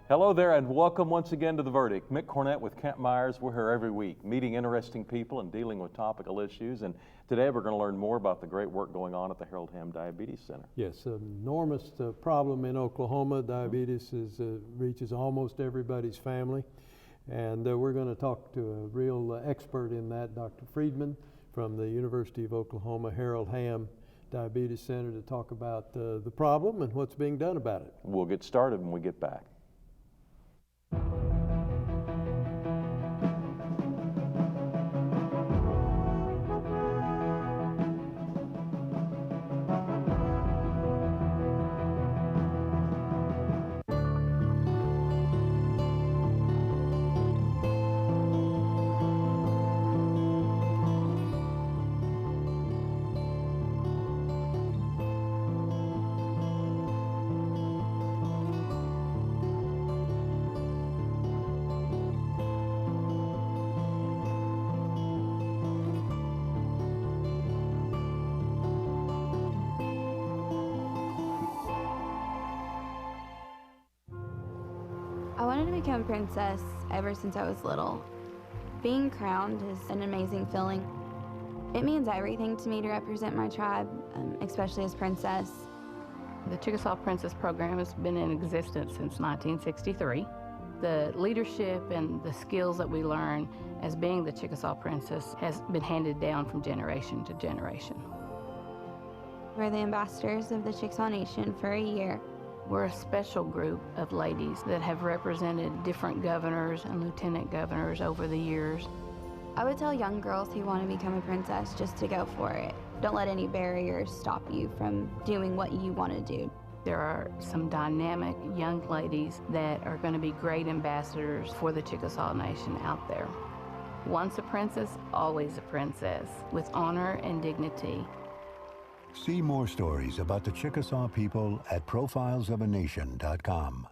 Hello there and welcome once again to The Verdict. Mick Cornett with Meyers. We're here every week meeting interesting people and dealing with topical issues. And today we're going to learn more about the great work going on at the Harold Hamm Diabetes Center. Yes, an enormous problem in Oklahoma. Diabetes reaches almost everybody's family. And we're going to talk to a real expert in that, Dr. Friedman from the University of Oklahoma Harold Hamm Diabetes Center, to talk about the problem and what's being done about it. We'll get started when we get back. I wanted to become a princess ever since I was little. Being crowned is an amazing feeling. It means everything to me to represent my tribe, especially as princess. The Chickasaw Princess program has been in existence since 1963. The leadership and the skills that we learn as being the Chickasaw Princess has been handed down from generation to generation. We're the ambassadors of the Chickasaw Nation for a year. We're a special group of ladies that have represented different governors and lieutenant governors over the years. I would tell young girls who want to become a princess just to go for it. Don't let any barriers stop you from doing what you want to do. There are some dynamic young ladies that are going to be great ambassadors for the Chickasaw Nation out there. Once a princess, always a princess, with honor and dignity. See more stories about the Chickasaw people at profilesofanation.com.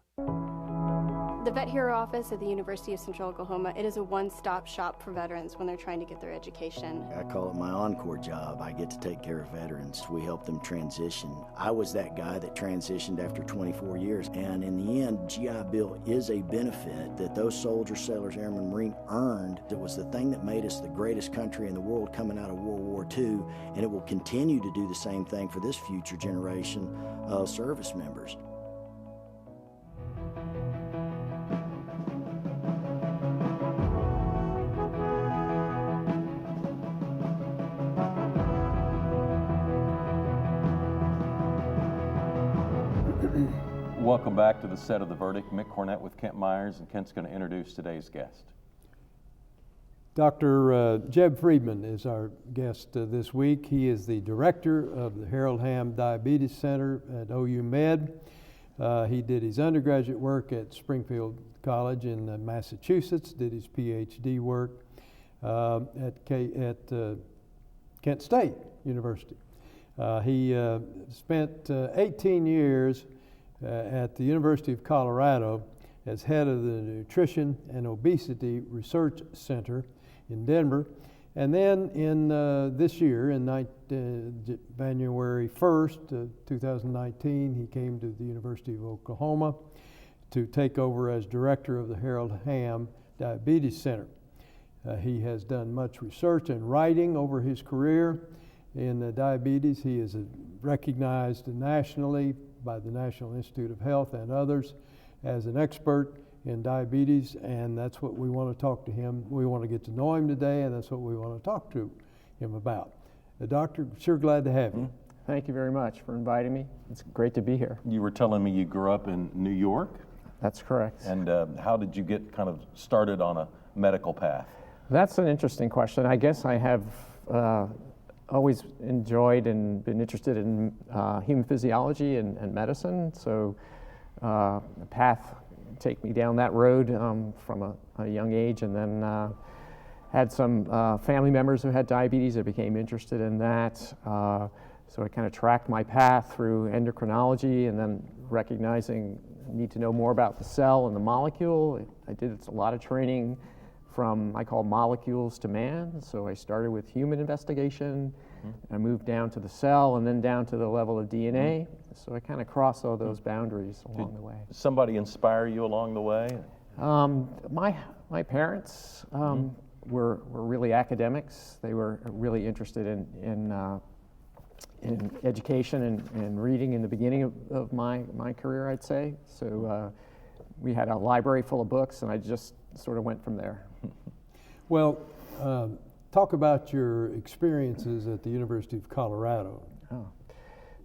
The Vet Hero office at the University of Central Oklahoma, it is a one-stop shop for veterans when they're trying to get their education. I call it my encore job. I get to take care of veterans. We help them transition. I was that guy that transitioned after 24 years, and in the end, GI Bill is a benefit that those soldiers, sailors, airmen, Marine earned. It was the thing that made us the greatest country in the world coming out of World War II, and it will continue to do the same thing for this future generation of service members. Welcome back to the set of The Verdict. Mick Cornett with Kent Meyers, and Kent's going to introduce today's guest. Dr. Jeb Friedman is our guest this week. He is the director of the Harold Hamm Diabetes Center at OU Med. He did his undergraduate work at Springfield College in Massachusetts, did his PhD work at Kent State University. He spent 18 years at the University of Colorado as head of the Nutrition and Obesity Research Center in Denver. And then in this year, in January 1st, 2019, he came to the University of Oklahoma to take over as director of the Harold Hamm Diabetes Center. He has done much research and writing over his career in diabetes. He is recognized nationally by the National Institute of Health and others as an expert in diabetes, and that's what we want to talk to him. We want to get to know him today, and that's what we want to talk to him about. Doctor, sure glad to have you. Thank you very much for inviting me. It's great to be here. You were telling me you grew up in New York? That's correct. And how did you get kind of started on a medical path? That's an interesting question. I guess I have always enjoyed and been interested in human physiology and medicine, so the path take me down that road from a young age, and then had some family members who had diabetes. I became interested in that, so I kind of tracked my path through endocrinology, and then recognizing I need to know more about the cell and the molecule. I did a lot of training from, I call molecules to man, so I started with human investigation, I moved down to the cell and then down to the level of DNA. So I kind of crossed all those boundaries along the way. Did somebody inspire you along the way? My parents were really academics. They were really interested in education and reading in the beginning of my career, I'd say. So we had a library full of books, and I just sort of went from there. Well, talk about your experiences at the University of Colorado.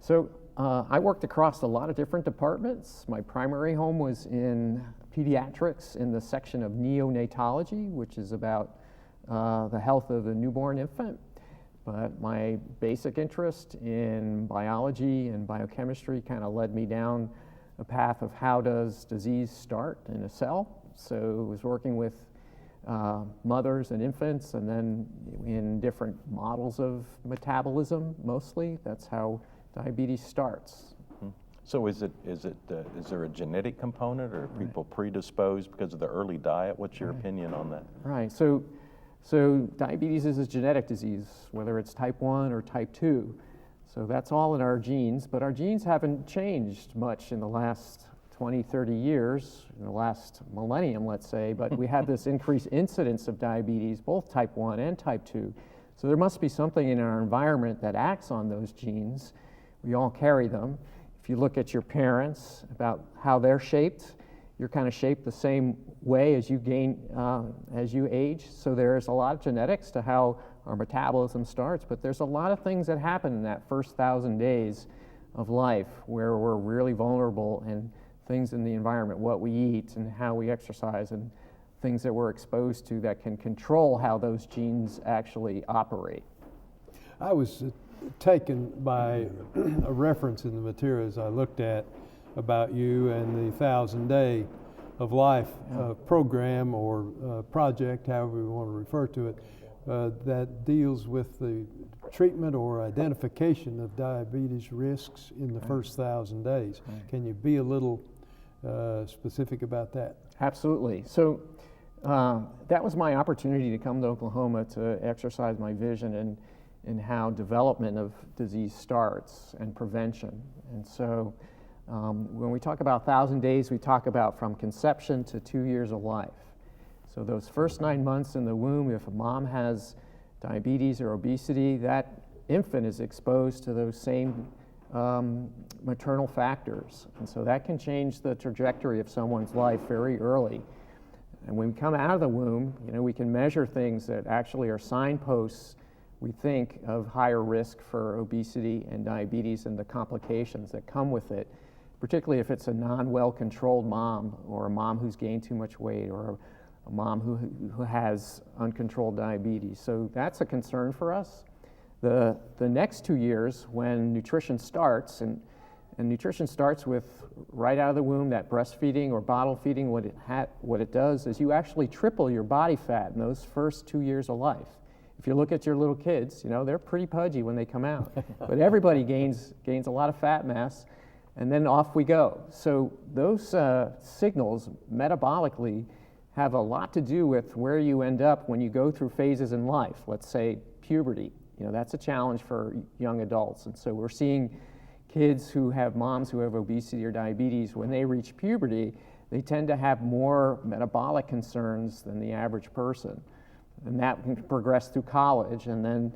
So I worked across a lot of different departments. My primary home was in pediatrics in the section of neonatology, which is about the health of a newborn infant. But my basic interest in biology and biochemistry kind of led me down a path of how does disease start in a cell. So I was working with mothers and infants, and then in different models of metabolism mostly. That's how diabetes starts. So is there a genetic component, or are people predisposed because of the early diet? What's your opinion on that? Right. So diabetes is a genetic disease, whether it's type 1 or type 2. So that's all in our genes, but our genes haven't changed much in the last 20, 30 years, in the last millennium, let's say, but we have this increased incidence of diabetes, both type 1 and type 2. So there must be something in our environment that acts on those genes. We all carry them. If you look at your parents, about how they're shaped, you're kind of shaped the same way as you as you age. So there's a lot of genetics to how our metabolism starts, but there's a lot of things that happen in that first 1,000 days of life where we're really vulnerable, and things in the environment, what we eat and how we exercise, and things that we're exposed to that can control how those genes actually operate. I was taken by a reference in the materials I looked at about you and the 1,000-day of life program or project, however we want to refer to it, that deals with the treatment or identification of diabetes risks in the first 1,000 days. Can you be a little specific about that? Absolutely. So that was my opportunity to come to Oklahoma to exercise my vision in how development of disease starts and prevention. And so when we talk about 1,000 days, we talk about from conception to 2 years of life. So those first 9 months in the womb, if a mom has diabetes or obesity, that infant is exposed to those same maternal factors. And so that can change the trajectory of someone's life very early. And when we come out of the womb, we can measure things that actually are signposts, we think, of higher risk for obesity and diabetes and the complications that come with it, particularly if it's a non-well-controlled mom, or a mom who's gained too much weight, or a mom who has uncontrolled diabetes. So that's a concern for us. The next 2 years, when nutrition starts, and nutrition starts with right out of the womb, that breastfeeding or bottle feeding, what it does is you actually triple your body fat in those first 2 years of life. If you look at your little kids, they're pretty pudgy when they come out, but everybody gains a lot of fat mass, and then off we go. So those signals metabolically have a lot to do with where you end up when you go through phases in life. Let's say puberty. That's a challenge for young adults, and so we're seeing kids who have moms who have obesity or diabetes. When they reach puberty, they tend to have more metabolic concerns than the average person. And that can progress through college and then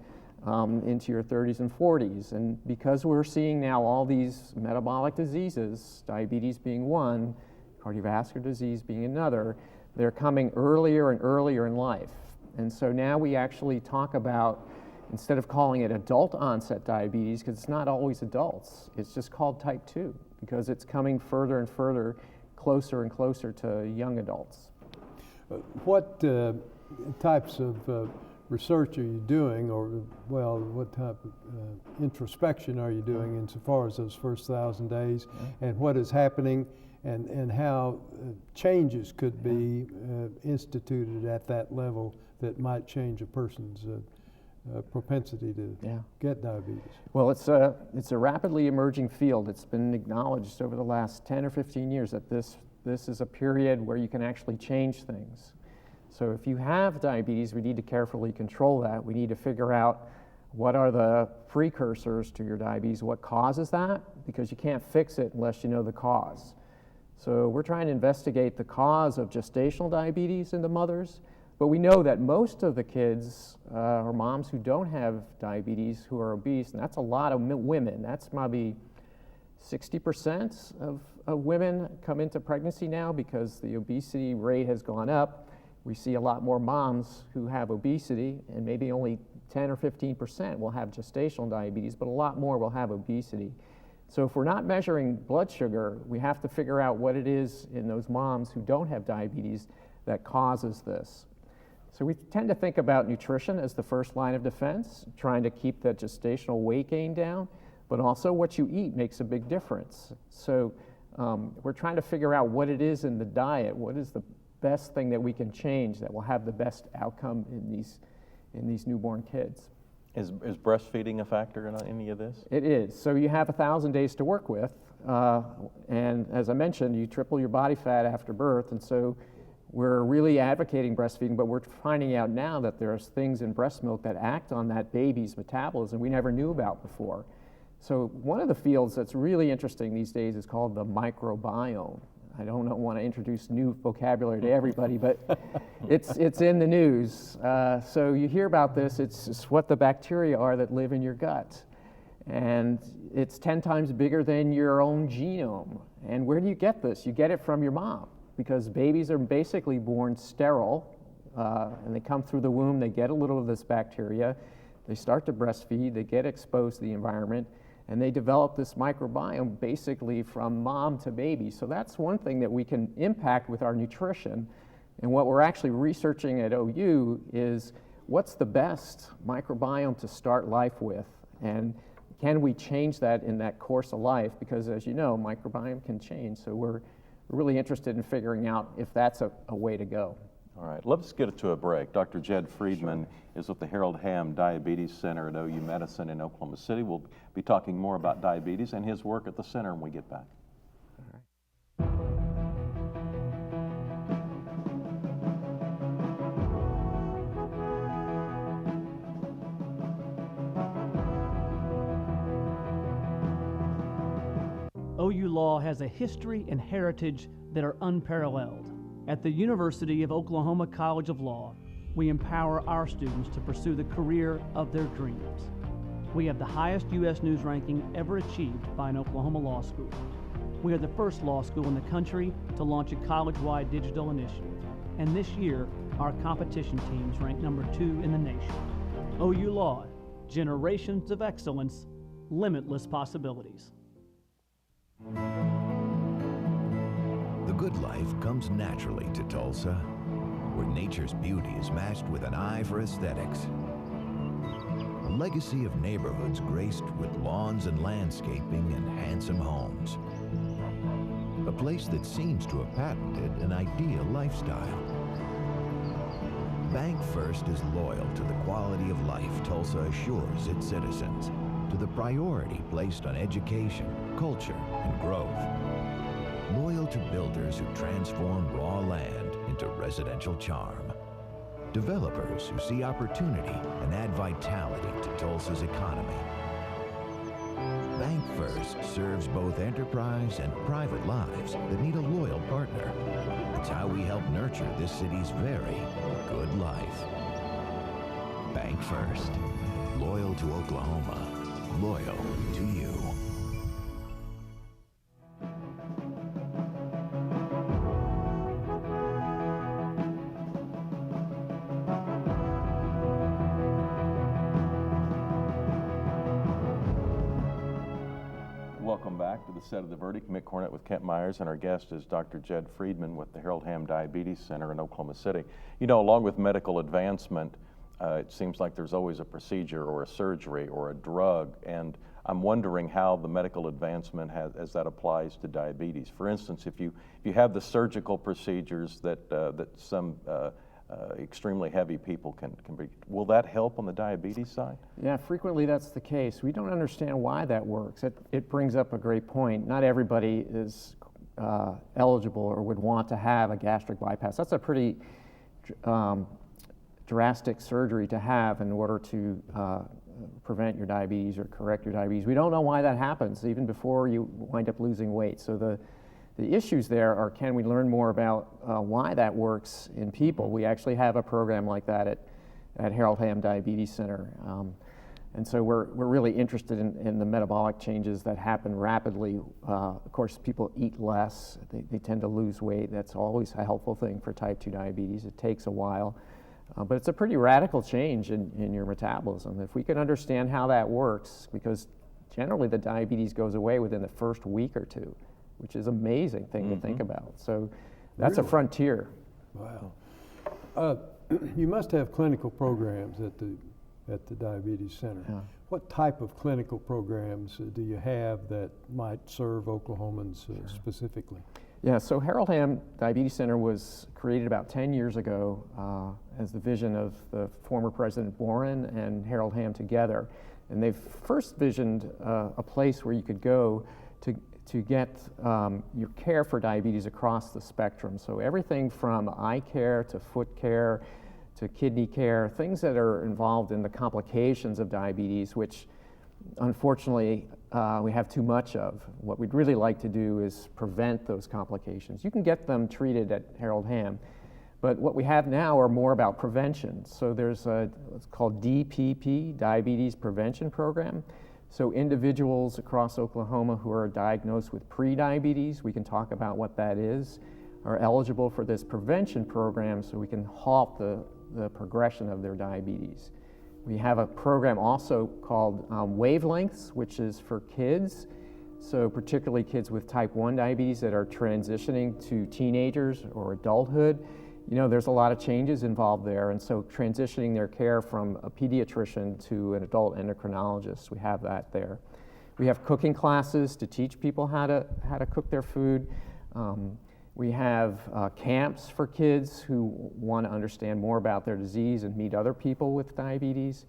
into your 30s and 40s. And because we're seeing now all these metabolic diseases, diabetes being one, cardiovascular disease being another, they're coming earlier and earlier in life. And so now we actually talk about, instead of calling it adult onset diabetes, because it's not always adults, it's just called type 2, because it's coming further and further, closer and closer to young adults. What types of research are you doing, or what type of introspection are you doing insofar as those first 1,000 days, and what is happening, and how changes could be instituted at that level that might change a person's propensity to get diabetes? Well, it's a rapidly emerging field. It's been acknowledged over the last 10 or 15 years that this is a period where you can actually change things. So if you have diabetes, we need to carefully control that. We need to figure out what are the precursors to your diabetes? What causes that? Because you can't fix it unless you know the cause. So we're trying to investigate the cause of gestational diabetes in the mothers, but we know that most of the kids or moms who don't have diabetes who are obese, and that's a lot of women, that's maybe 60% of women come into pregnancy now because the obesity rate has gone up. We see a lot more moms who have obesity, and maybe only 10 or 15% will have gestational diabetes, but a lot more will have obesity. So if we're not measuring blood sugar, we have to figure out what it is in those moms who don't have diabetes that causes this. So we tend to think about nutrition as the first line of defense, trying to keep that gestational weight gain down, but also what you eat makes a big difference. So we're trying to figure out what it is in the diet, what is the best thing that we can change that will have the best outcome in these newborn kids. Is breastfeeding a factor in any of this? It is. So you have 1,000 days to work with, and as I mentioned, you triple your body fat after birth, and so we're really advocating breastfeeding, but we're finding out now that there's things in breast milk that act on that baby's metabolism we never knew about before. So one of the fields that's really interesting these days is called the microbiome. I don't want to introduce new vocabulary to everybody, but it's in the news. So you hear about this, it's what the bacteria are that live in your gut. And it's 10 times bigger than your own genome. And where do you get this? You get it from your mom, because babies are basically born sterile, and they come through the womb, they get a little of this bacteria, they start to breastfeed, they get exposed to the environment, and they develop this microbiome basically from mom to baby. So that's one thing that we can impact with our nutrition. And what we're actually researching at OU is what's the best microbiome to start life with? And can we change that in that course of life? Because as you know, microbiome can change. So we're really interested in figuring out if that's a way to go. All right, let's get it to a break. Dr. Jed Friedman is with the Harold Hamm Diabetes Center at OU Medicine in Oklahoma City. We'll be talking more about diabetes and his work at the center when we get back. OU Law has a history and heritage that are unparalleled. At the University of Oklahoma College of Law, we empower our students to pursue the career of their dreams. We have the highest U.S. News ranking ever achieved by an Oklahoma law school. We are the first law school in the country to launch a college-wide digital initiative. And this year, our competition teams rank #2 in the nation. OU Law, generations of excellence, limitless possibilities. The good life comes naturally to Tulsa, where nature's beauty is matched with an eye for aesthetics. A legacy of neighborhoods graced with lawns and landscaping and handsome homes. A place that seems to have patented an ideal lifestyle. Bank First is loyal to the quality of life Tulsa assures its citizens, to the priority placed on education, culture, and growth. Loyal to builders who transform raw land into residential charm. Developers who see opportunity and add vitality to Tulsa's economy. Bank First serves both enterprise and private lives that need a loyal partner. It's how we help nurture this city's very good life. Bank First. Loyal to Oklahoma. Loyal to you. Welcome back to the set of The Verdict. Mick Cornett with Kent Meyers, and our guest is Dr. Jed Friedman with the Harold Hamm Diabetes Center in Oklahoma City. You know, along with medical advancement, it seems like there's always a procedure or a surgery or a drug, and I'm wondering how the medical advancement as that applies to diabetes. For instance, if you have the surgical procedures that some extremely heavy people can be, will that help on the diabetes side? Yeah, frequently that's the case. We don't understand why that works. It brings up a great point. Not everybody is eligible or would want to have a gastric bypass. That's a pretty drastic surgery to have in order to prevent your diabetes or correct your diabetes. We don't know why that happens, even before you wind up losing weight. So the issues there are, can we learn more about why that works in people? We actually have a program like that at Harold Hamm Diabetes Center. And so we're really interested in the metabolic changes that happen rapidly. Of course, people eat less, they tend to lose weight. That's always a helpful thing for type 2 diabetes. It takes a while, but it's a pretty radical change in your metabolism. If we can understand how that works, because generally the diabetes goes away within the first week or two, which is an amazing thing to think about. So that's Really? a frontier. Wow. You must have clinical programs at the Diabetes Center. Yeah. What type of clinical programs do you have that might serve Oklahomans specifically? Yeah, so Harold Hamm Diabetes Center was created about 10 years ago as the vision of the former President Warren and Harold Hamm together. And they first visioned a place where you could go to get your care for diabetes across the spectrum. So everything from eye care to foot care to kidney care, things that are involved in the complications of diabetes, which unfortunately we have too much of. What we'd really like to do is prevent those complications. You can get them treated at Harold Hamm, but what we have now are more about prevention. So there's what's called DPP, Diabetes Prevention Program. So individuals across Oklahoma who are diagnosed with prediabetes, we can talk about what that is, are eligible for this prevention program so we can halt the progression of their diabetes. We have a program also called Wavelengths, which is for kids, so particularly kids with type 1 diabetes that are transitioning to teenagers or adulthood. You know, there's a lot of changes involved there, and so transitioning their care from a pediatrician to an adult endocrinologist, we have that there. We have cooking classes to teach people how to cook their food. We have camps for kids who want to understand more about their disease and meet other people with diabetes.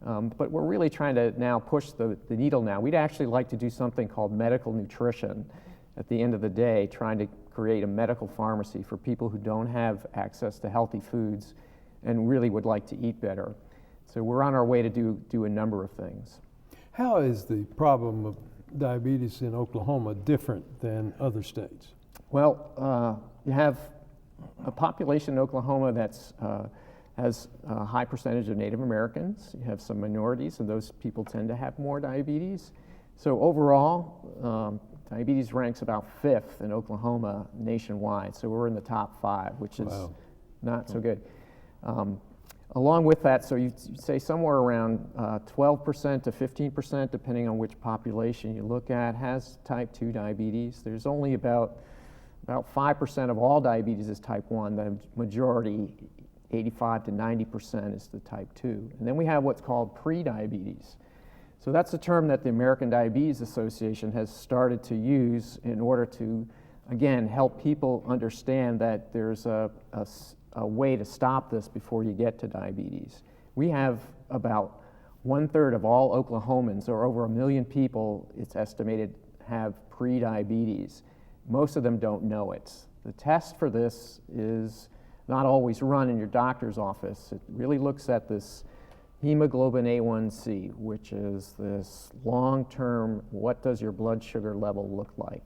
But we're really trying to now push the needle now. We'd actually like to do something called medical nutrition at the end of the day, trying to create a medical pharmacy for people who don't have access to healthy foods and really would like to eat better. So we're on our way to do a number of things. How is the problem of diabetes in Oklahoma different than other states? Well, you have a population in Oklahoma that's has a high percentage of Native Americans. You have some minorities, and those people tend to have more diabetes. So overall, diabetes ranks about 5th in Oklahoma nationwide. So we're in the top 5, which is not so good. Along with that, so you'd say somewhere around 12% to 15%, depending on which population you look at, has type 2 diabetes. There's only about 5% of all diabetes is type 1. The majority, 85 to 90%, is the type 2. And then we have what's called pre-diabetes. So that's a term that the American Diabetes Association has started to use in order to, again, help people understand that there's a way to stop this before you get to diabetes. We have about 1/3 of all Oklahomans, or over 1 million people, it's estimated, have pre-diabetes. Most of them don't know it. The test for this is not always run in your doctor's office. It really looks at this hemoglobin A1C, which is this long-term, what does your blood sugar level look like?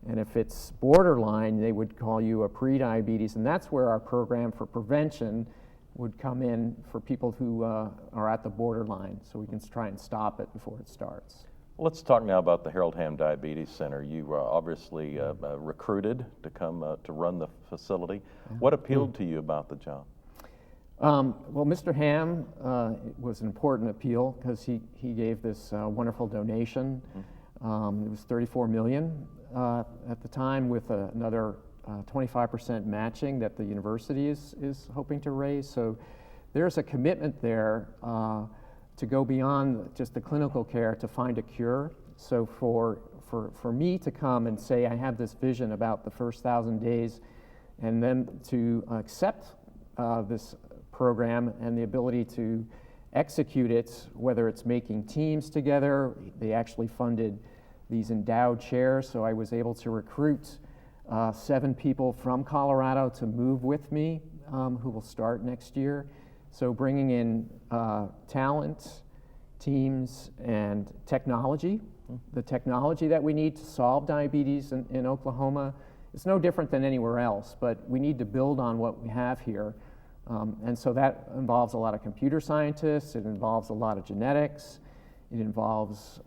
And if it's borderline, they would call you a pre-diabetes, and that's where our program for prevention would come in for people who are at the borderline, so we can try and stop it before it starts. Let's talk now about the Harold Hamm Diabetes Center. You were obviously recruited to come to run the facility. What appealed to you about the job? Well, Mr. Hamm was an important appeal because he gave this wonderful donation. It was $34 million at the time, with another 25% matching that the university is hoping to raise. So there's a commitment there to go beyond just the clinical care to find a cure. So for me to come and say I have this vision about the first 1,000 days, and then to accept this program and the ability to execute it, whether it's making teams together. They actually funded these endowed chairs, so I was able to recruit 7 people from Colorado to move with me, who will start next year. So bringing in talent teams, and technology. The technology that we need to solve diabetes in Oklahoma is no different than anywhere else, but we need to build on what we have here. And so that involves a lot of computer scientists, it involves a lot of genetics, it involves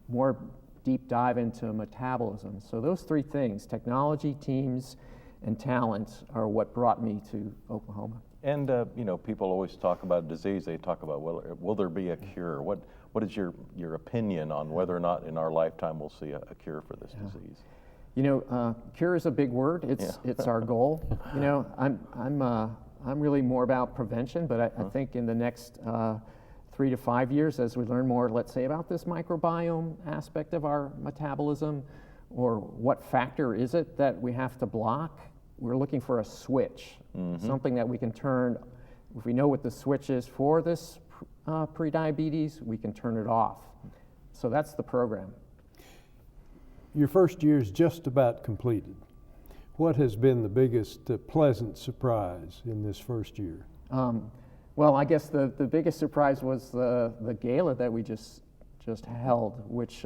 more deep dive into metabolism. So those three things, technology, teams, and talent, are what brought me to Oklahoma. And you know, people always talk about disease. They talk about, well, will there be a cure? What is your opinion on whether or not in our lifetime we'll see a cure for this disease? You know, cure is a big word. It's our goal. You know, I'm really more about prevention, but I think in the next 3 to 5 years, as we learn more, let's say, about this microbiome aspect of our metabolism, or what factor is it that we have to block, we're looking for a switch, something that we can turn. If we know what the switch is for this prediabetes, we can turn it off. So that's the program. Your first year is just about completed. What has been the biggest pleasant surprise in this first year? Well, I guess the biggest surprise was the gala that we just held, which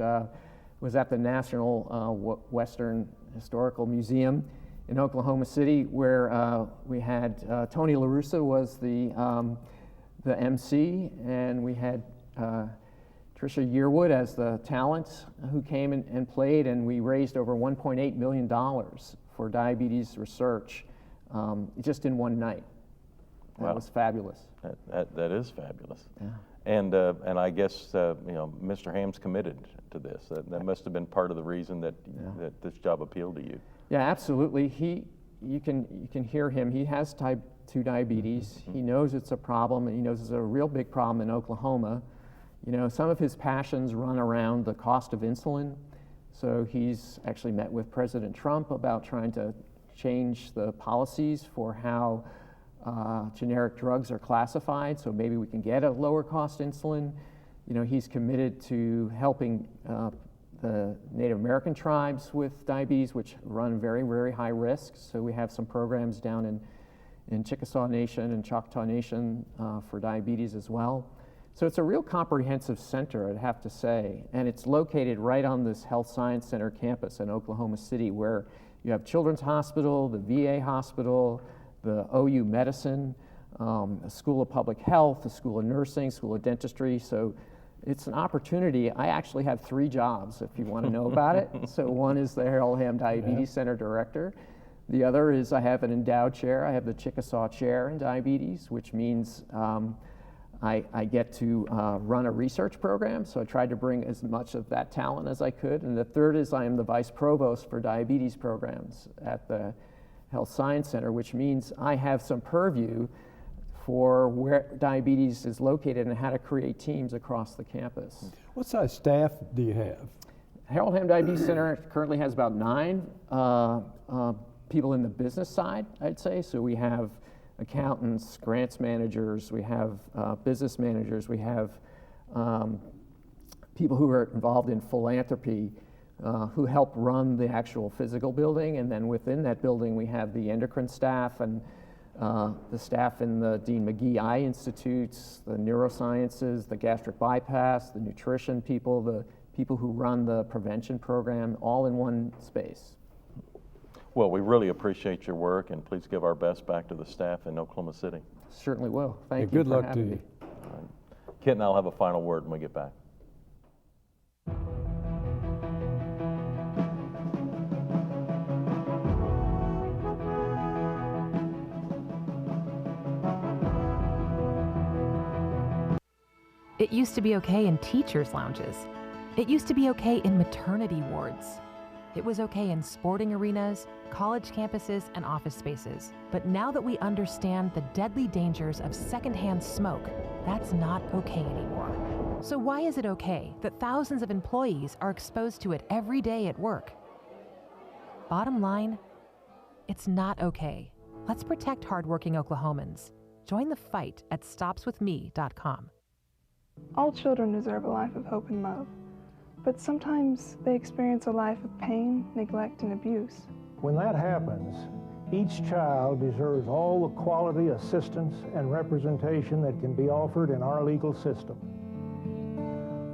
was at the National Western Historical Museum in Oklahoma City, where we had Tony La Russa was the MC, and we had Tricia Yearwood as the talent who came and played, and we raised over $1.8 million for diabetes research just in one night. That was fabulous. That is fabulous. Yeah. And I guess you know, Mr. Hamm's committed to this. That must have been part of the reason that this job appealed to you. Yeah, absolutely. You can hear him. He has type 2 diabetes. He knows it's a problem, and he knows it's a real big problem in Oklahoma. You know, some of his passions run around the cost of insulin. So he's actually met with President Trump about trying to change the policies for how generic drugs are classified, so maybe we can get a lower cost insulin. You know, he's committed to helping the Native American tribes with diabetes, which run very, very high risk. So we have some programs down in Chickasaw Nation and Choctaw Nation for diabetes as well. So it's a real comprehensive center, I'd have to say, and it's located right on this Health Science Center campus in Oklahoma City, where you have Children's Hospital, the VA Hospital, the OU Medicine, a School of Public Health, a School of Nursing, School of Dentistry. So it's an opportunity. I actually have 3 jobs, if you want to know about it. So one is the Harold Hamm Diabetes Center Director. The other is I have an endowed chair. I have the Chickasaw Chair in Diabetes, which means I get to run a research program. So I tried to bring as much of that talent as I could. And the third is I am the Vice Provost for Diabetes Programs at the Health Science Center, which means I have some purview for where diabetes is located and how to create teams across the campus. What size staff do you have? Harold Hamm Diabetes Center currently has about 9 people in the business side, I'd say. So we have accountants, grants managers, we have business managers, we have people who are involved in philanthropy, who help run the actual physical building, and then within that building we have the endocrine staff and the staff in the Dean McGee Eye Institutes, the neurosciences, the gastric bypass, the nutrition people, the people who run the prevention program, all in one space. Well, we really appreciate your work, and please give our best back to the staff in Oklahoma City. Certainly will. Thank you. Good luck to you. All right. Kit and I'll have a final word when we get back. It used to be okay in teachers' lounges. It used to be okay in maternity wards. It was okay in sporting arenas, college campuses, and office spaces. But now that we understand the deadly dangers of secondhand smoke, that's not okay anymore. So why is it okay that thousands of employees are exposed to it every day at work? Bottom line, it's not okay. Let's protect hardworking Oklahomans. Join the fight at stopswithme.com. All children deserve a life of hope and love, but sometimes they experience a life of pain, neglect, and abuse. When that happens, each child deserves all the quality assistance and representation that can be offered in our legal system.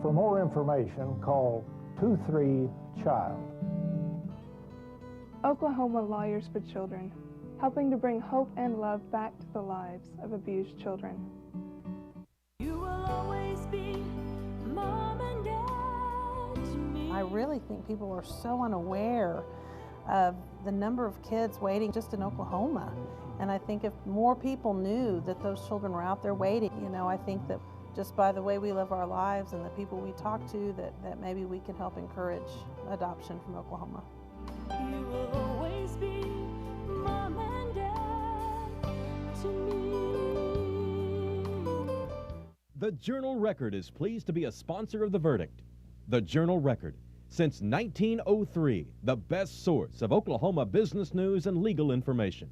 For more information, call 23-CHILD. Oklahoma Lawyers for Children, helping to bring hope and love back to the lives of abused children. You will always be mom and dad to me. I really think people are so unaware of the number of kids waiting just in Oklahoma. And I think if more people knew that those children were out there waiting, I think that just by the way we live our lives and the people we talk to, that maybe we can help encourage adoption from Oklahoma. You will always be mom and dad to me. The Journal-Record is pleased to be a sponsor of The Verdict. The Journal-Record, since 1903, the best source of Oklahoma business news and legal information.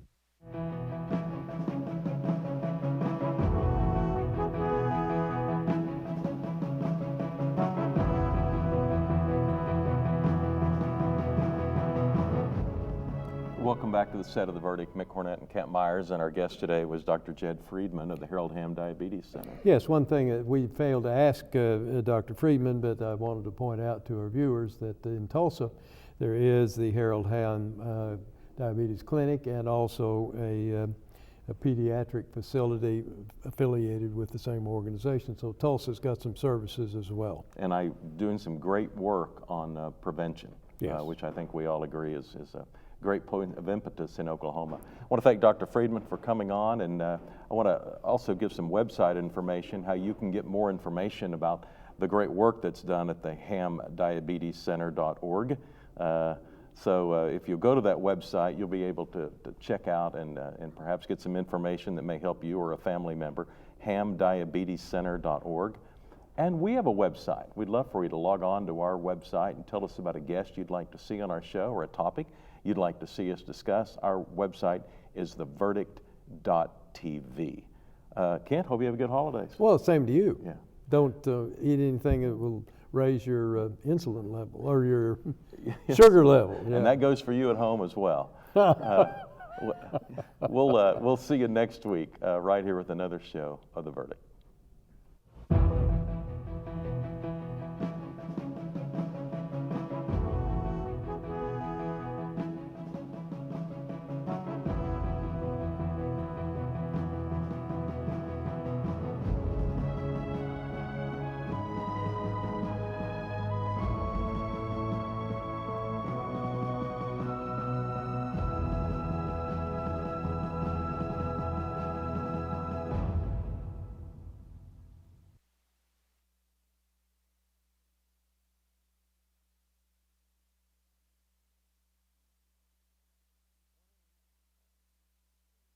Welcome back to the set of The Verdict. Mick, Cornett, and Kent Meyers, and our guest today was Dr. Jed Friedman of the Harold Hamm Diabetes Center. Yes, one thing that we failed to ask Dr. Friedman, but I wanted to point out to our viewers that in Tulsa there is the Harold Hamm Diabetes Clinic and also a pediatric facility affiliated with the same organization. So Tulsa's got some services as well. And I'm doing some great work on prevention, yes. Which I think we all agree is a great point of impetus in Oklahoma. I want to thank Dr. Friedman for coming on, and I want to also give some website information, how you can get more information about the great work that's done at the hamdiabetescenter.org. So if you go to that website, you'll be able to check out and perhaps get some information that may help you or a family member, hamdiabetescenter.org. And we have a website. We'd love for you to log on to our website and tell us about a guest you'd like to see on our show or a topic you'd like to see us discuss. Our website is theverdict.tv. Kent, hope you have a good holidays. Well, same to you. Yeah. Don't eat anything that will raise your insulin level or your sugar level. Yeah. And that goes for you at home as well. We'll see you next week right here with another show of The Verdict.